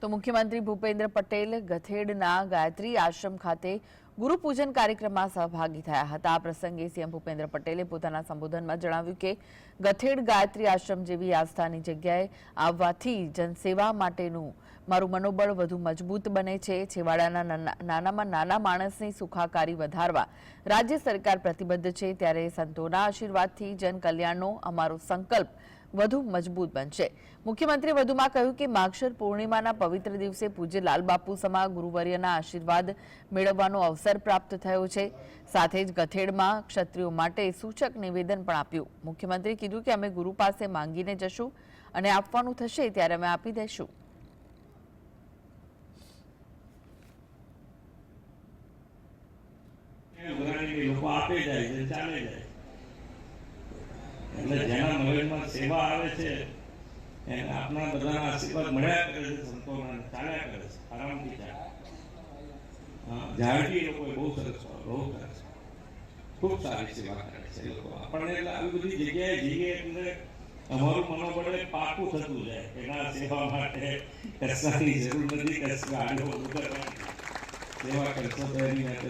તો મુખ્યમંત્રી ભૂપેન્દ્ર પટેલ ગથેડના ગાયત્રી આશ્રમ ખાતે ગુરુપૂજન કાર્યક્રમમાં સહભાગી થયા હતા। આ પ્રસંગે સીએમ ભૂપેન્દ્ર પટેલે પોતાના સંબોધનમાં જણાવ્યું કે ગથેડ ગાયત્રી આશ્રમ જેવી આસ્થાની જગ્યાએ આવવાથી જનસેવા માટેનું મારું મનોબળ વધુ મજબૂત બને છે। છેવાડાના નાનામાં નાના માણસની સુખાકારી વધારવા રાજ્ય સરકાર પ્રતિબદ્ધ છે, ત્યારે સંતોના આશીર્વાદથી જનકલ્યાણનો અમારો સંકલ્પ વધુ મજબૂત બનશે। મુખ્યમંત્રીએ વધુમાં કહ્યું કે માગશર પૂર્ણિમાના પવિત્ર દિવસે પૂજ્ય લાલબાપુ સમા ગુરુવર્યના આશીર્વાદ મેળવવાનો અવસર પ્રાપ્ત થયો છે। સાથે જ ગથેડમાં ક્ષત્રિયો માટે સૂચક નિવેદન પણ આપ્યું। મુખ્યમંત્રીએ કીધું કે અમે ગુરુ પાસે માંગીને જશું અને આપવાનું થશે ત્યારે અમે આપી દઈશું। એટલે જેના મગજમાં સેવા આવે છે એને આપણા બધાના આશીર્વાદ મળ્યા કરે છે, સંતોના ચાલ્યા કરે છે, આરામથી ચાલે। ઝાડકી લોકો બહુ સરસ ખૂબ સારી સેવા કરે છે લોકો આપણને। એટલે આવી બધી જગ્યાએ જઈએ એટલે અમારું મનોબળ પાકું થતું જાય કે ના, સેવા માટે કશાની જરૂર નથી, કશું આગળ સેવા કરશો તો એની માટે